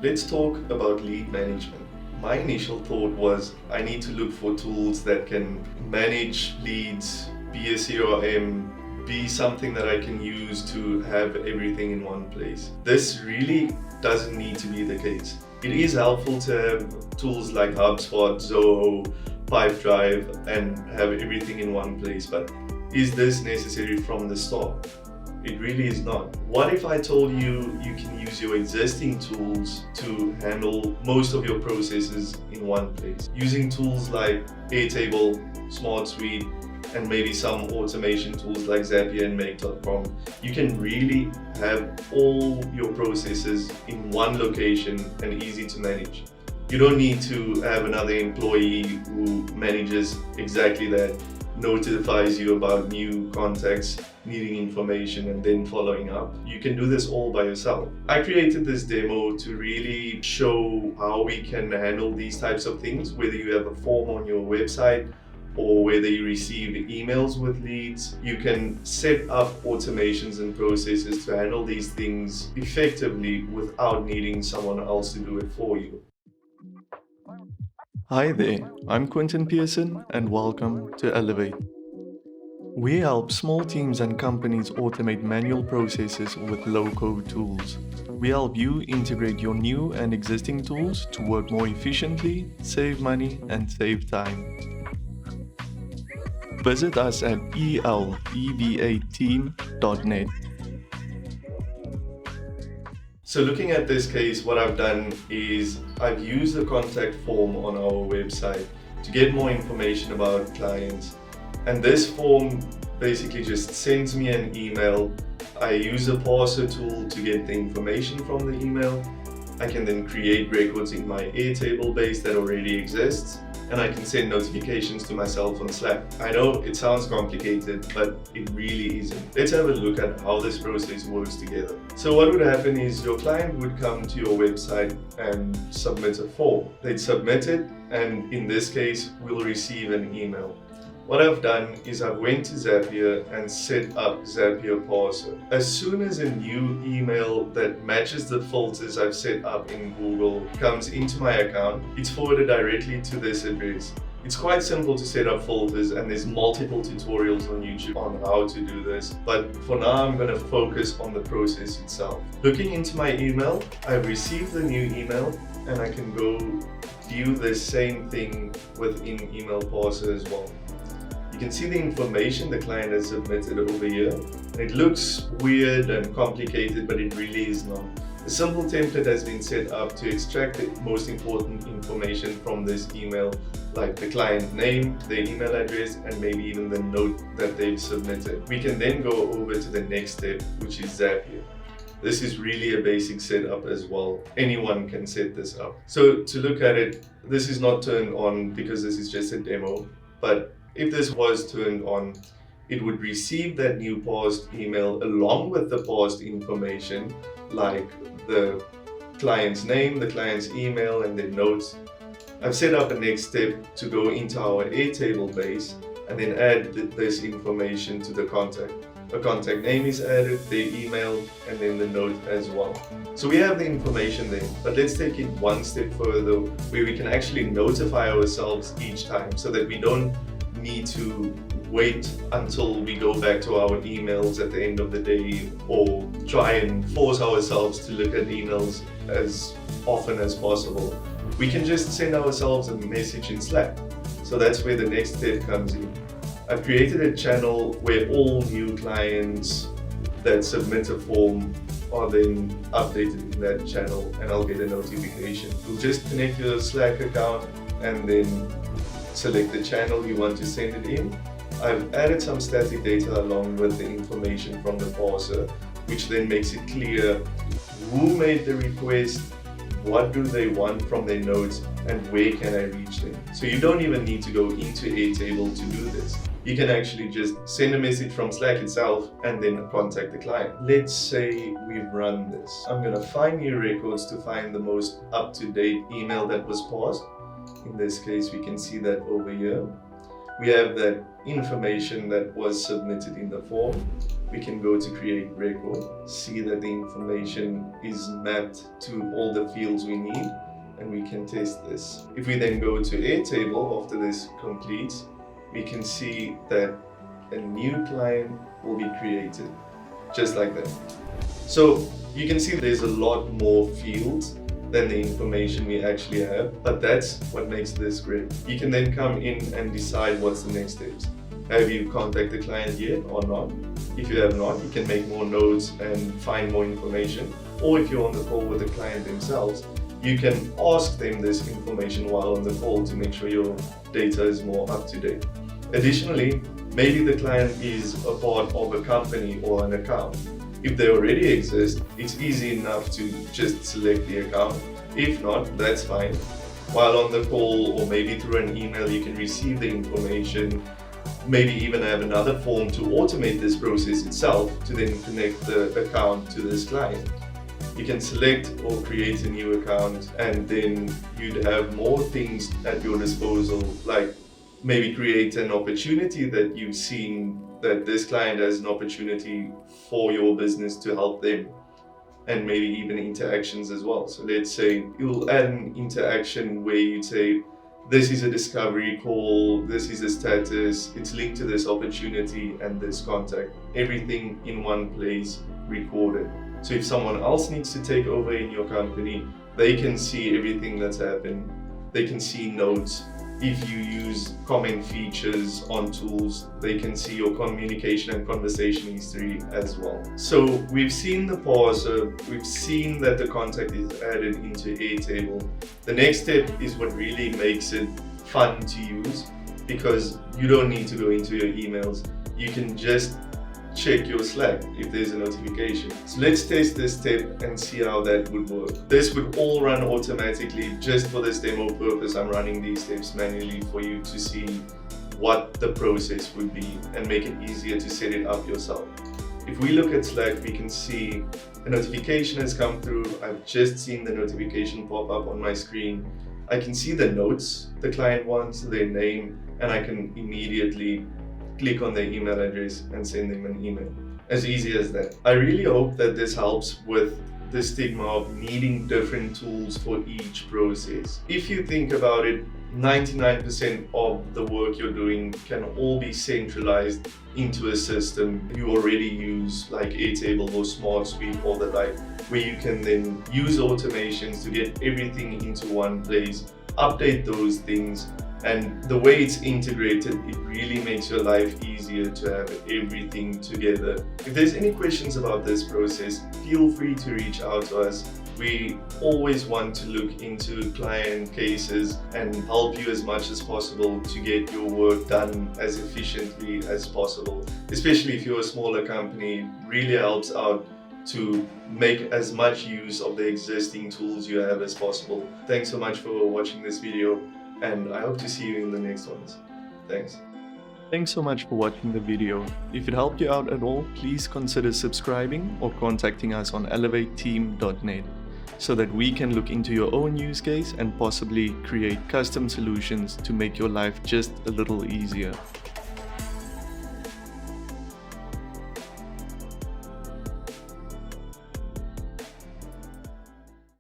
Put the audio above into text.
Let's talk about lead management. My initial thought was I need to look for tools that can manage leads, be a CRM, be something that I can use to have everything in one place. This really doesn't need to be the case. It is helpful to have tools like HubSpot, Zoho, Pipedrive, and have everything in one place, but is this necessary from the start? It really is not. What if I told you you can use your existing tools to handle most of your processes in one place? Using tools like Airtable, SmartSuite, and maybe some automation tools like Zapier and Make.com, you can really have all your processes in one location and easy to manage. You don't need to have another employee who manages exactly that, notifies you about new contacts, needing information, and then following up. You can do this all by yourself. I created this demo to really show how we can handle these types of things, whether you have a form on your website or whether you receive emails with leads. You can set up automations and processes to handle these things effectively without needing someone else to do it for you. Hi there, I'm Quentin Pearson and welcome to Elevate. We help small teams and companies automate manual processes with low-code tools. We help you integrate your new and existing tools to work more efficiently, save money, and save time. Visit us at elevateam.net. So looking at this case, what I've done is I've used the contact form on our website to get more information about clients. And this form basically just sends me an email. I use a parser tool to get the information from the email. I can then create records in my Airtable base that already exists, and I can send notifications to myself on Slack. I know it sounds complicated, but it really isn't. Let's have a look at how this process works together. So what would happen is your client would come to your website and submit a form. They'd submit it, and in this case, we'll receive an email. What I've done is I went to Zapier and set up Zapier Parser. As soon as a new email that matches the filters I've set up in Google comes into my account, it's forwarded directly to this address. It's quite simple to set up filters, and there's multiple tutorials on YouTube on how to do this, but for now I'm going to focus on the process itself. Looking into my email, I've received the new email, and I can go view the same thing within Email Parser as well. You can see the information the client has submitted over here. It looks weird and complicated, but it really is not. A simple template has been set up to extract the most important information from this email, like the client name, their email address, and maybe even the note that they've submitted. We can then go over to the next step, which is Zapier. This is really a basic setup as well. Anyone can set this up. So to look at it, this is not turned on because this is just a demo, but if this was turned on, it would receive that new parsed email along with the parsed information like the client's name, the client's email, and their notes. I've set up a next step to go into our Airtable base and then add this information to the contact. A contact name is added, their email, and then the note as well. So we have the information there, but let's take it one step further where we can actually notify ourselves each time so that we don't need to wait until we go back to our emails at the end of the day or try and force ourselves to look at emails as often as possible. We can just send ourselves a message in Slack. So that's where the next step comes in. I've created a channel where all new clients that submit a form are then updated in that channel, and I'll get a notification. You'll just connect your Slack account and then select the channel you want to send it in. I've added some static data along with the information from the parser, which then makes it clear who made the request, what do they want from their notes, and where can I reach them. So you don't even need to go into Airtable to do this. You can actually just send a message from Slack itself and then contact the client. Let's say we've run this. I'm going to find new records to find the most up-to-date email that was parsed. In this case, we can see that over here. We have that information that was submitted in the form. we can go to create record, see that the information is mapped to all the fields we need, and we can test this. If we then go to Airtable after this completes, we can see that a new client will be created, just like that. So you can see there's a lot more fields than the information we actually have, but that's what makes this great. You can then come in and decide what's the next steps. Have you contacted the client yet or not? If you have not, you can make more notes and find more information. Or if you're on the call with the client themselves, you can ask them this information while on the call to make sure your data is more up to date. Additionally, maybe the client is a part of a company or an account. If they already exist, it's easy enough to just select the account. If not, that's fine. While on the call or maybe through an email, you can receive the information, maybe even have another form to automate this process itself to then connect the account to this client. You can select or create a new account, and then you'd have more things at your disposal, like maybe create an opportunity that you've seen that this client has an opportunity for your business to help them, and maybe even interactions as well. So let's say you'll add an interaction where you say, this is a discovery call, this is a status, it's linked to this opportunity and this contact. Everything in one place recorded. So if someone else needs to take over in your company, they can see everything that's happened. They can see notes. If you use comment features on tools, they can see your communication and conversation history as well. So we've seen the parser, we've seen that the contact is added into Airtable. The next step is what really makes it fun to use, because you don't need to go into your emails. You can just check your Slack if there's a notification. So let's test this step and see how that would work. This would all run automatically. Just for this demo purpose, I'm running these steps manually for you to see what the process would be and make it easier to set it up yourself. If we look at Slack, we can see a notification has come through. I've just seen the notification pop up on my screen. I can see the notes the client wants, their name, and I can immediately click on their email address and send them an email. As easy as that. I really hope that this helps with the stigma of needing different tools for each process. If you think about it, 99% of the work you're doing can all be centralized into a system you already use, like Airtable or SmartSuite or the like, where you can then use automations to get everything into one place, update those things, and the way it's integrated, it really makes your life easier to have everything together. If there's any questions about this process, feel free to reach out to us. We always want to look into client cases and help you as much as possible to get your work done as efficiently as possible. Especially if you're a smaller company, it really helps out to make as much use of the existing tools you have as possible. Thanks so much for watching this video, and I hope to see you in the next ones. Thanks. Thanks so much for watching the video. If it helped you out at all, please consider subscribing or contacting us on elevateteam.net so that we can look into your own use case and possibly create custom solutions to make your life just a little easier.